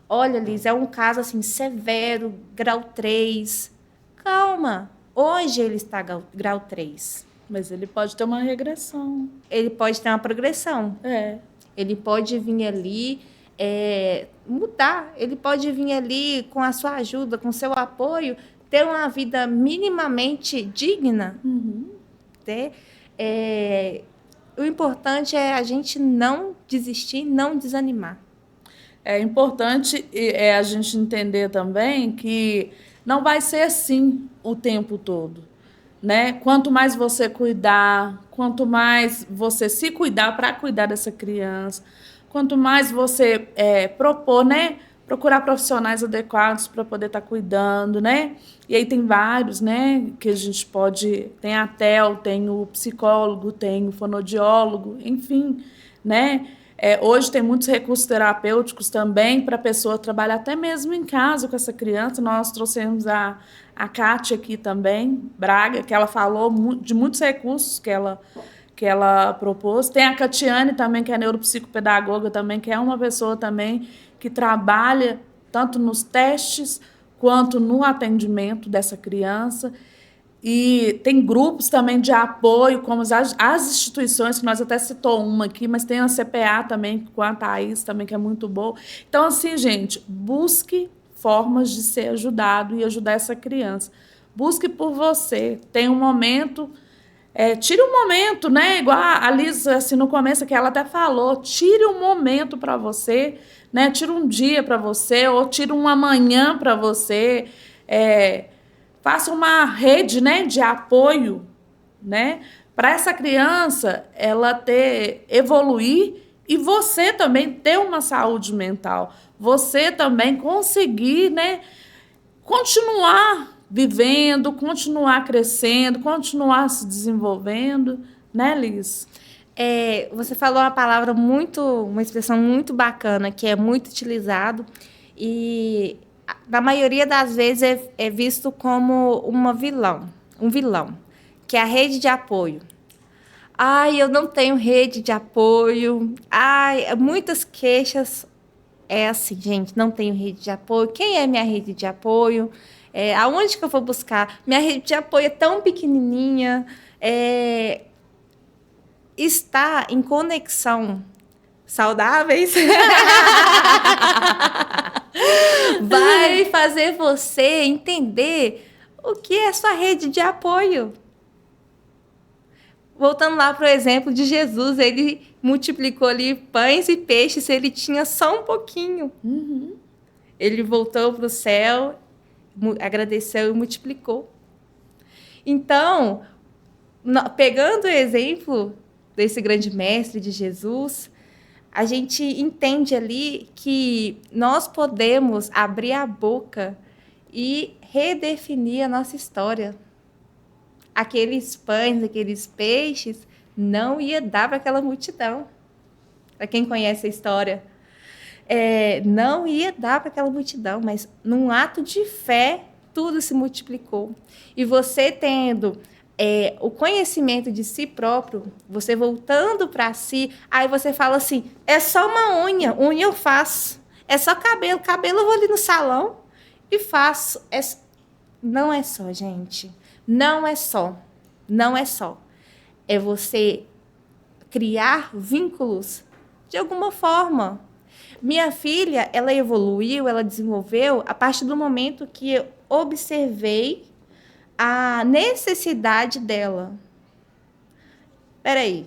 Olha, Liz, é um caso assim, severo, grau 3. Calma, hoje ele está grau 3. Mas ele pode ter uma regressão. Ele pode ter uma progressão. Ele pode vir ali mudar. Ele pode vir ali com a sua ajuda, com o seu apoio, ter uma vida minimamente digna. O importante é a gente não desistir, não desanimar. É importante a gente entender também que não vai ser assim o tempo todo, né? Quanto mais você cuidar, quanto mais você se cuidar para cuidar dessa criança, quanto mais você propor, né? Procurar profissionais adequados para poder estar cuidando, né? E aí tem vários, né? Que a gente pode... Tem a TEL, tem o psicólogo, tem o fonoaudiólogo, enfim, né? Hoje tem muitos recursos terapêuticos também para a pessoa trabalhar até mesmo em casa com essa criança. Nós trouxemos a Kátia aqui também, Braga, que ela falou de muitos recursos que ela propôs. Tem a Catiane também, que é neuropsicopedagoga também, que é uma pessoa também que trabalha tanto nos testes quanto no atendimento dessa criança. E tem grupos também de apoio, como as instituições, que nós até citou uma aqui, mas tem a CPA também, com a Thaís também, que é muito boa. Então, assim, gente, busque formas de ser ajudado e ajudar essa criança. Busque por você. Tem um momento... tire um momento, né? Igual a Liz, assim, no começo, que ela até falou, tire um momento para você, né? Tire um dia para você, ou tire uma manhã para você. Faça uma rede, né, de apoio, né? Para essa criança ela evoluir e você também ter uma saúde mental. Você também conseguir, né, continuar vivendo, continuar crescendo, continuar se desenvolvendo, né, Liz? Você falou uma expressão muito bacana, que é muito utilizado, e na maioria das vezes é visto como um vilão, que é a rede de apoio. Ai, eu não tenho rede de apoio. Ai, muitas queixas. É assim, gente, não tenho rede de apoio. Quem é minha rede de apoio? Aonde que eu vou buscar? Minha rede de apoio é tão pequenininha. Está em conexão saudáveis vai fazer você entender o que é sua rede de apoio. Voltando lá para o exemplo de Jesus, ele multiplicou ali pães e peixes, ele tinha só um pouquinho. Uhum. Ele voltou para o céu, agradeceu e multiplicou. Então, pegando o exemplo desse grande mestre de Jesus, a gente entende ali que nós podemos abrir a boca e redefinir a nossa história. Aqueles pães, aqueles peixes, não ia dar para aquela multidão. Para quem conhece a história, não ia dar para aquela multidão, mas num ato de fé, tudo se multiplicou. E você tendo o conhecimento de si próprio, você voltando para si, aí você fala assim, é só uma unha eu faço. É só cabelo eu vou ali no salão e faço. Não é só, gente. Não é só. É você criar vínculos de alguma forma. Minha filha, ela evoluiu, ela desenvolveu a partir do momento que eu observei a necessidade dela. Peraí,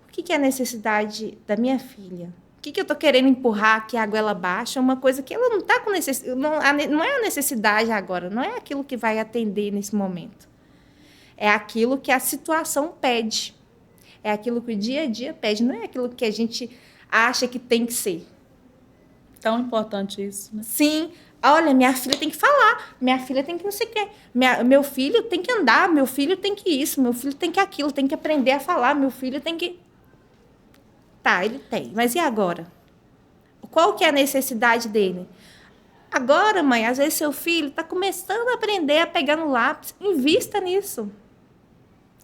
o que é a necessidade da minha filha? O que eu estou querendo empurrar que a goela baixa? Uma coisa que ela não está com necessidade, não é a necessidade agora, não é aquilo que vai atender nesse momento. É aquilo que a situação pede. É aquilo que o dia a dia pede, não é aquilo que a gente acha que tem que ser. Tão importante isso, né? Sim. Olha, minha filha tem que falar, minha filha tem que não sei o quê, meu filho tem que andar, meu filho tem que isso, meu filho tem que aquilo, tem que aprender a falar, meu filho tem que... Tá, ele tem, mas e agora? Qual que é a necessidade dele? Agora, mãe, às vezes seu filho está começando a aprender a pegar no lápis, invista nisso.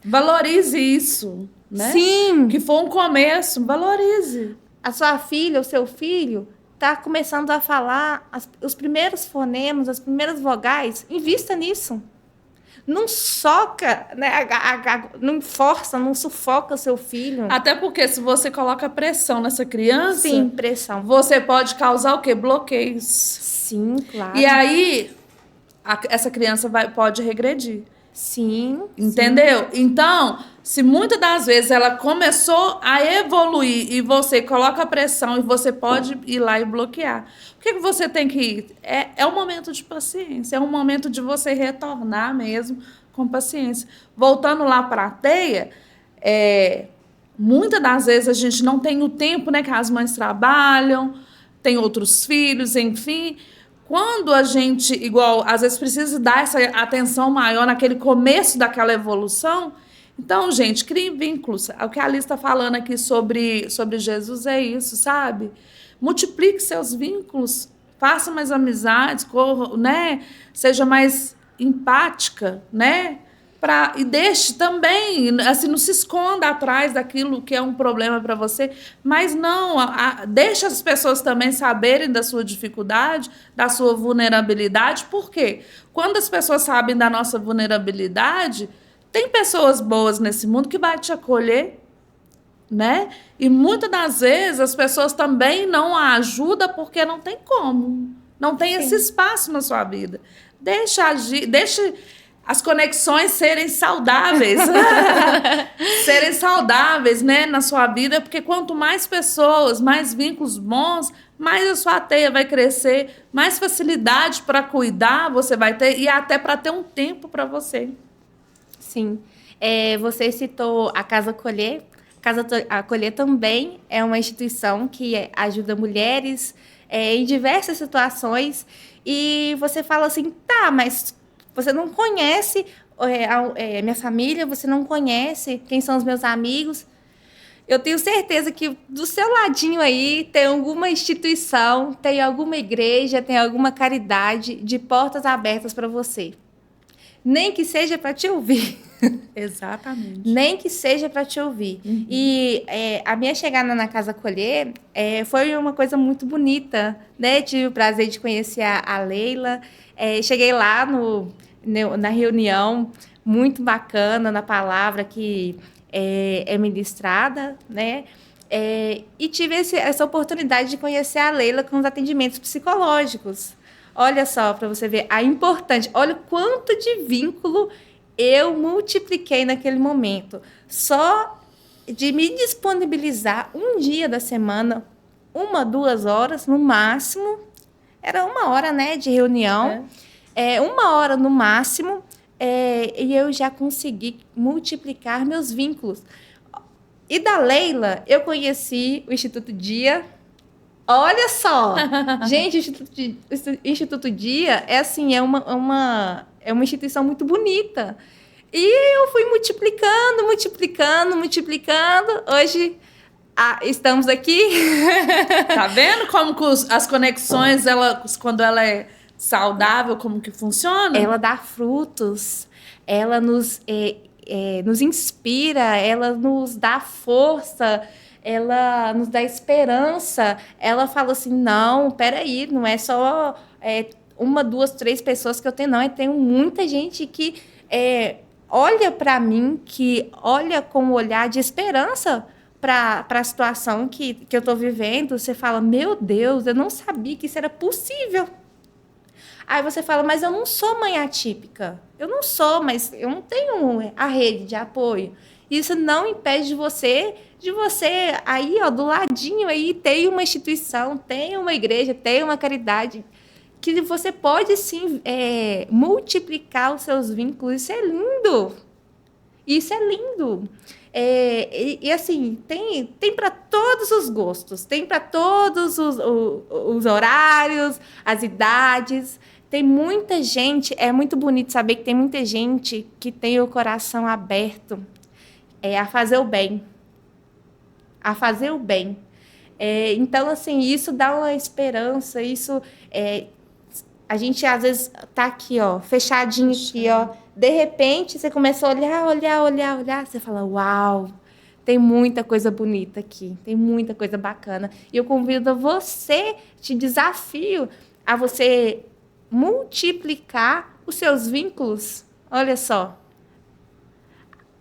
Valorize isso, né? Sim. Que for um começo, valorize. A sua filha, o seu filho... está começando a falar os primeiros fonemas, as primeiras vogais, invista nisso. Não soca, né, não força, não sufoca seu filho. Até porque se você coloca pressão nessa criança... Sim, pressão. Você pode causar o quê? Bloqueios. Sim, claro. E aí, essa criança pode regredir. Sim. Entendeu? Sim. Então, se muitas das vezes ela começou a evoluir e você coloca pressão e você pode ir lá e bloquear. O que você tem que ir? É um momento de paciência, é um momento de você retornar mesmo com paciência. Voltando lá para a teia, muitas das vezes a gente não tem o tempo, né, que as mães trabalham, tem outros filhos, enfim... Quando a gente, igual, às vezes precisa dar essa atenção maior naquele começo daquela evolução, Então, gente, criem vínculos. O que a Alice está falando aqui sobre Jesus é isso, sabe? Multiplique seus vínculos, faça mais amizades, né? Seja mais empática, né? E deixe também, assim, não se esconda atrás daquilo que é um problema para você, mas não, deixe as pessoas também saberem da sua dificuldade, da sua vulnerabilidade. Por quê? Quando as pessoas sabem da nossa vulnerabilidade, tem pessoas boas nesse mundo que vai te acolher, né? E muitas das vezes as pessoas também não a ajudam porque não tem como, não tem esse espaço na sua vida. Deixe agir, deixe as conexões serem saudáveis, serem saudáveis, né, na sua vida, porque quanto mais pessoas, mais vínculos bons, mais a sua teia vai crescer, mais facilidade para cuidar você vai ter e até para ter um tempo para você. Sim. Você citou a Casa Acolher. Casa Acolher também é uma instituição que ajuda mulheres em diversas situações. E você fala assim, tá, mas você não conhece minha família, você não conhece quem são os meus amigos. Eu tenho certeza que do seu ladinho aí tem alguma instituição, tem alguma igreja, tem alguma caridade de portas abertas para você. Nem que seja para te ouvir. Exatamente. Nem que seja para te ouvir. Uhum. E a minha chegada na Casa Acolher foi uma coisa muito bonita, né? Tive o prazer de conhecer a Leila. Cheguei lá na reunião, muito bacana, na palavra que é ministrada, né? E tive essa oportunidade de conhecer a Leila com os atendimentos psicológicos. Olha só, para você ver a importância. Olha o quanto de vínculo eu multipliquei naquele momento. Só de me disponibilizar um dia da semana, 1, 2 horas no máximo. Era 1 hora, né, de reunião. 1 hora no máximo. E eu já consegui multiplicar meus vínculos. E da Leila, eu conheci o Instituto Dia. Olha só! Gente, o Instituto Dia é uma instituição muito bonita. E eu fui multiplicando. Hoje estamos aqui. Tá vendo como que as conexões, quando ela é saudável, como que funciona? Ela dá frutos, ela nos inspira, ela nos dá força, ela nos dá esperança. Ela fala assim, não, peraí, não é só 1, 2, 3 pessoas que eu tenho, não. Eu tenho muita gente que olha para mim, que olha com um olhar de esperança para a situação que eu estou vivendo. Você fala, meu Deus, eu não sabia que isso era possível. Aí você fala, mas eu não sou mãe atípica. Eu não sou, mas eu não tenho a rede de apoio. Isso não impede de você aí, ó, do ladinho aí, tem uma instituição, tem uma igreja, tem uma caridade, que você pode, sim, multiplicar os seus vínculos. Isso é lindo. Isso é lindo. E assim, tem para todos os gostos, tem para todos os horários, as idades. Tem muita gente, é muito bonito saber que tem muita gente que tem o coração aberto a fazer o bem. A fazer o bem. Então, assim, isso dá uma esperança, isso... a gente, às vezes, tá aqui, ó, fechadinho aqui, ó. De repente, você começa a olhar. Você fala, uau, tem muita coisa bonita aqui. Tem muita coisa bacana. E eu convido você, te desafio a você multiplicar os seus vínculos. Olha só.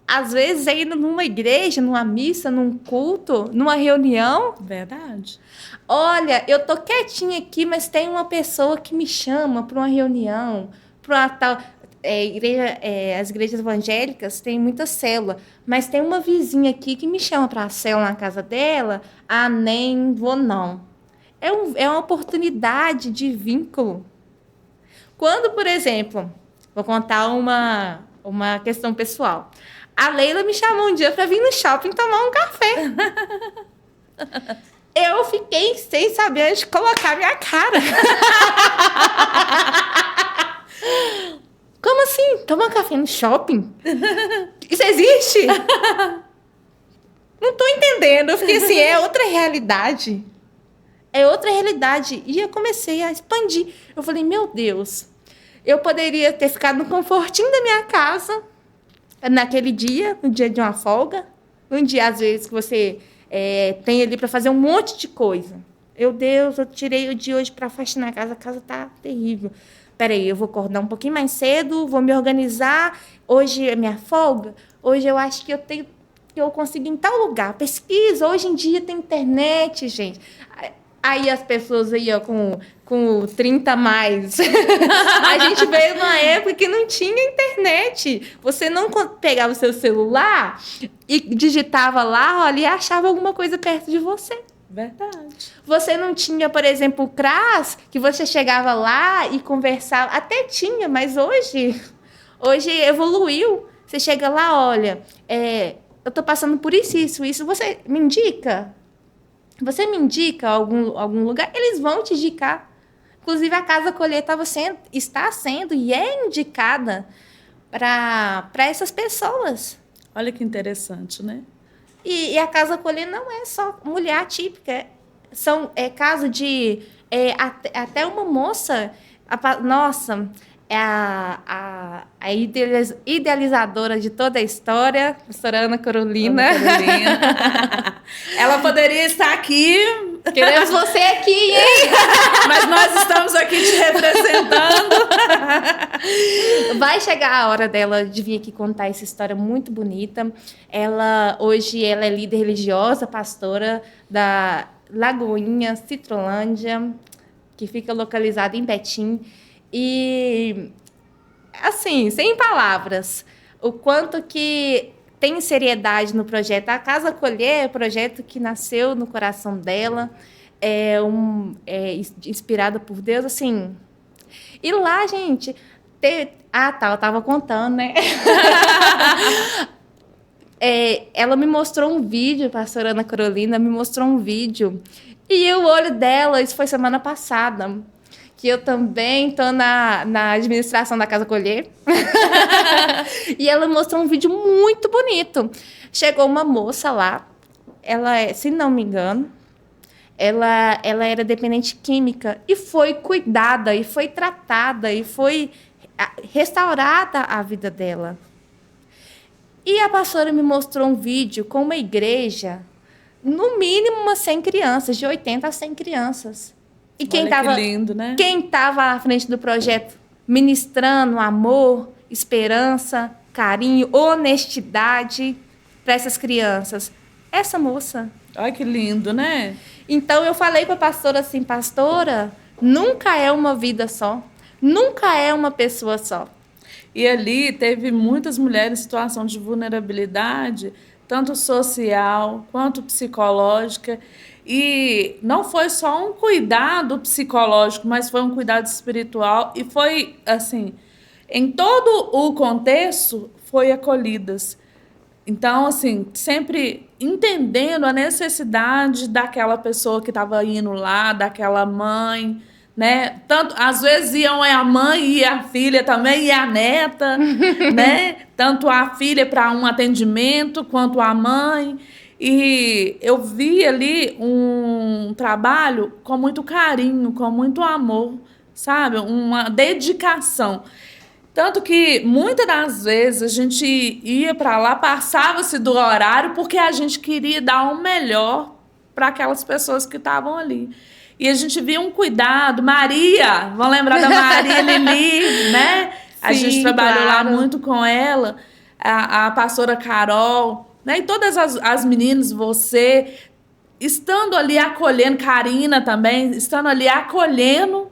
Às vezes, ainda numa igreja, numa missa, num culto, numa reunião. Verdade. Olha, eu tô quietinha aqui, mas tem uma pessoa que me chama para uma reunião, para uma tal... as igrejas evangélicas têm muita célula, mas tem uma vizinha aqui que me chama para a célula na casa dela. Ah, nem vou não. É uma oportunidade de vínculo. Quando, por exemplo, vou contar uma questão pessoal. A Leila me chamou um dia para vir no shopping tomar um café. Eu fiquei sem saber onde colocar minha cara. Como assim? Tomar café no shopping? Isso existe? Não tô entendendo. Eu fiquei assim, é outra realidade. É outra realidade. E eu comecei a expandir. Eu falei, meu Deus, eu poderia ter ficado no confortinho da minha casa naquele dia, no dia de uma folga. Um dia, às vezes, que você tem ali para fazer um monte de coisa. Meu Deus, eu tirei o dia hoje para faxinar a casa tá terrível. Peraí, eu vou acordar um pouquinho mais cedo, vou me organizar. Hoje é minha folga. Hoje eu acho que eu consigo ir em tal lugar. Pesquisa, hoje em dia tem internet, gente. Aí as pessoas aí, ó, com 30 a mais. A gente veio numa época que não tinha internet. Você não pegava o seu celular e digitava lá, olha, e achava alguma coisa perto de você. Verdade. Você não tinha, por exemplo, o CRAS, que você chegava lá e conversava. Até tinha, mas hoje evoluiu. Você chega lá, olha, eu estou passando por isso. Você me indica? Você me indica algum lugar? Eles vão te indicar. Inclusive, a Casa Acolher está sendo e é indicada para essas pessoas. Olha que interessante, né? E a Casa Acolher não é só mulher atípica. É caso de... até uma moça... Nossa... É a idealizadora de toda a história, a professora Ana Carolina. Ela poderia estar aqui. Queremos você aqui, hein? Mas nós estamos aqui te representando. Vai chegar a hora dela de vir aqui contar essa história muito bonita. Hoje ela é líder religiosa, pastora da Lagoinha Citrolândia, que fica localizada em Betim. E, assim, sem palavras, o quanto que tem seriedade no projeto. A Casa Acolher é um projeto que nasceu no coração dela, inspirada por Deus, assim. E lá, gente... eu estava contando, né? Ela me mostrou um vídeo, a pastora Ana Carolina me mostrou um vídeo, e o olho dela, isso foi semana passada... que eu também estou na administração da Casa Acolher. E ela mostrou um vídeo muito bonito. Chegou uma moça lá, se não me engano, ela era dependente química e foi cuidada, e foi tratada, e foi restaurada a vida dela. E a pastora me mostrou um vídeo com uma igreja, no mínimo umas 100 crianças, de 80 a 100 crianças. E quem estava à frente do projeto ministrando amor, esperança, carinho, honestidade para essas crianças? Essa moça. Olha que lindo, né? Então eu falei para a pastora assim, pastora, nunca é uma vida só, nunca é uma pessoa só. E ali teve muitas mulheres em situação de vulnerabilidade, tanto social quanto psicológica. E não foi só um cuidado psicológico, mas foi um cuidado espiritual. E foi, assim, em todo o contexto, foi acolhidas. Então, assim, sempre entendendo a necessidade daquela pessoa que estava indo lá, daquela mãe, né? Tanto, às vezes iam a mãe e a filha também, e a neta, né? Tanto a filha para um atendimento, quanto a mãe. E eu vi ali um trabalho com muito carinho, com muito amor, sabe? Uma dedicação. Tanto que, muitas das vezes, a gente ia para lá, passava-se do horário, porque a gente queria dar o melhor para aquelas pessoas que estavam ali. E a gente via um cuidado. Maria, vão lembrar da Maria Lili, né? A gente trabalhou lá muito com ela, a pastora Carol, né? E todas as meninas, você, estando ali acolhendo, Karina também, estando ali acolhendo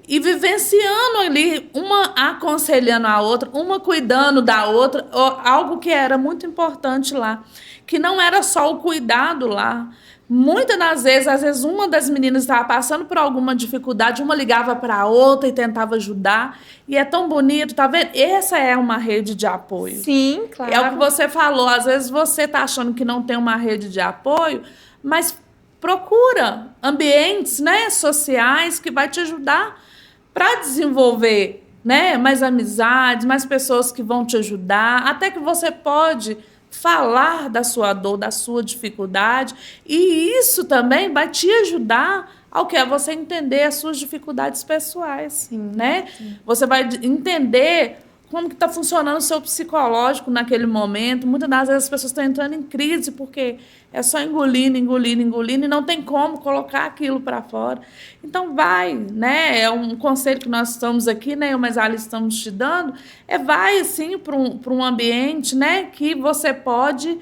e vivenciando ali, uma aconselhando a outra, uma cuidando da outra, algo que era muito importante lá, que não era só o cuidado lá. Muitas das vezes, às vezes uma das meninas estava passando por alguma dificuldade, uma ligava para a outra e tentava ajudar. E é tão bonito, tá vendo? Essa é uma rede de apoio. Sim, claro. É o que você falou, às vezes você está achando que não tem uma rede de apoio, mas procura ambientes, né, sociais que vai te ajudar para desenvolver né? Mais amizades, mais pessoas que vão te ajudar, até que você pode falar da sua dor, da sua dificuldade, e isso também vai te ajudar ao que é você entender as suas dificuldades pessoais, Sim, né? sim. Você vai entender como que está funcionando o seu psicológico naquele momento. Muitas das vezes as pessoas estão entrando em crise porque é só engolindo, engolindo, engolindo e não tem como colocar aquilo para fora. Então vai, né? É um conselho que nós estamos aqui, né? Eu e a Alice estamos te dando, vai assim para um ambiente, né? Que você pode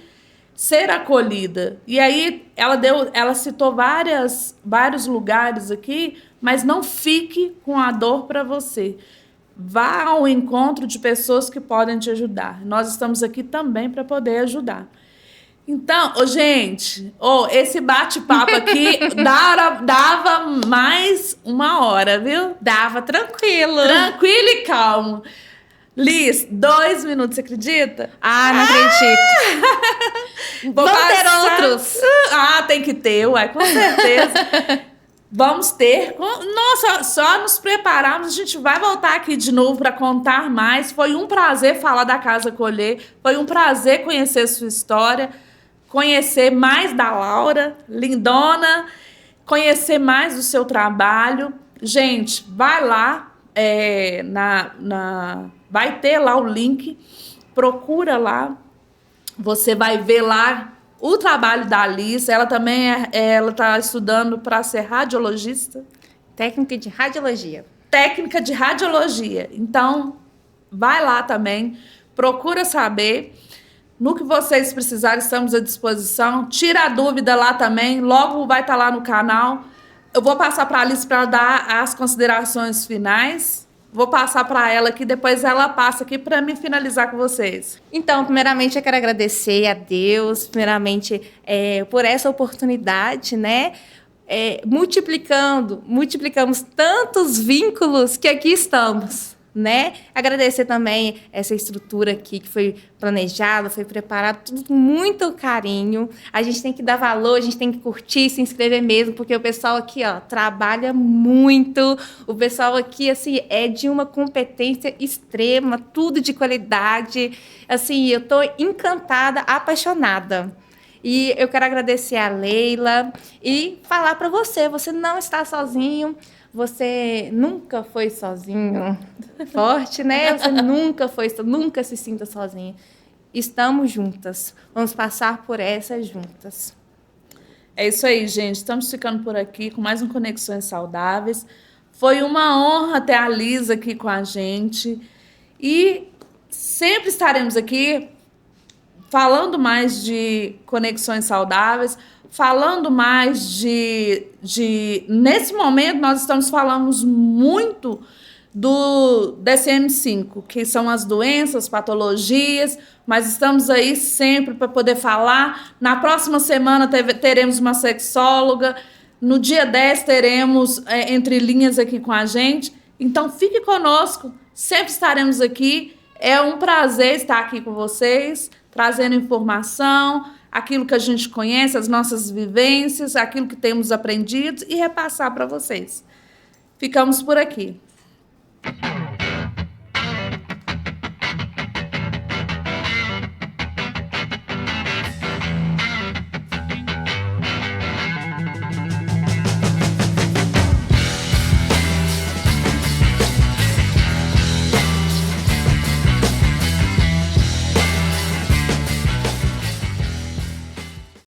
ser acolhida. E aí ela citou vários lugares aqui, mas não fique com a dor para você. Vá ao encontro de pessoas que podem te ajudar. Nós estamos aqui também para poder ajudar. Então, gente, esse bate-papo aqui dava mais 1 hora, viu? Dava, tranquilo. Tranquilo e calmo. Liz, 2 minutos, você acredita? Não acredito. Vou Vão ter passar... outros. Tem que ter, ué, com certeza. Vamos ter. Nossa, só nos prepararmos. A gente vai voltar aqui de novo para contar mais. Foi um prazer falar da Casa Colher. Foi um prazer conhecer sua história, conhecer mais da Laura, lindona, conhecer mais do seu trabalho. Gente, vai lá, vai ter lá o link, procura lá. Você vai ver lá o trabalho da Alice. Ela também está estudando para ser radiologista. Técnica de radiologia. Técnica de radiologia. Então, vai lá também, procura saber. No que vocês precisarem, estamos à disposição. Tira a dúvida lá também, logo vai estar lá no canal. Eu vou passar para a Alice para dar as considerações finais. Vou passar para ela aqui, depois ela passa aqui para me finalizar com vocês. Então, primeiramente, eu quero agradecer a Deus, primeiramente, por essa oportunidade, né? Multiplicamos tantos vínculos que aqui estamos, né? Agradecer também essa estrutura aqui que foi planejada, foi preparada, tudo com muito carinho. A gente tem que dar valor, a gente tem que curtir, se inscrever mesmo, porque o pessoal aqui, trabalha muito. O pessoal aqui, assim, é de uma competência extrema, tudo de qualidade. Assim, eu estou encantada, apaixonada. E eu quero agradecer a Leila e falar para você não está sozinho. Você nunca foi sozinho. Forte, né? Você nunca se sinta sozinho. Estamos juntas. Vamos passar por essas juntas. É isso aí, gente. Estamos ficando por aqui com mais um Conexões Saudáveis. Foi uma honra ter a Liz aqui com a gente. E sempre estaremos aqui falando mais de conexões saudáveis, falando mais de... Nesse momento, nós estamos falando muito do DSM-5, que são as doenças, patologias, mas estamos aí sempre para poder falar. Na próxima semana teremos uma sexóloga, no dia 10 teremos Entre Linhas aqui com a gente. Então, fique conosco, sempre estaremos aqui. É um prazer estar aqui com vocês, trazendo informação, aquilo que a gente conhece, as nossas vivências, aquilo que temos aprendido e repassar para vocês. Ficamos por aqui.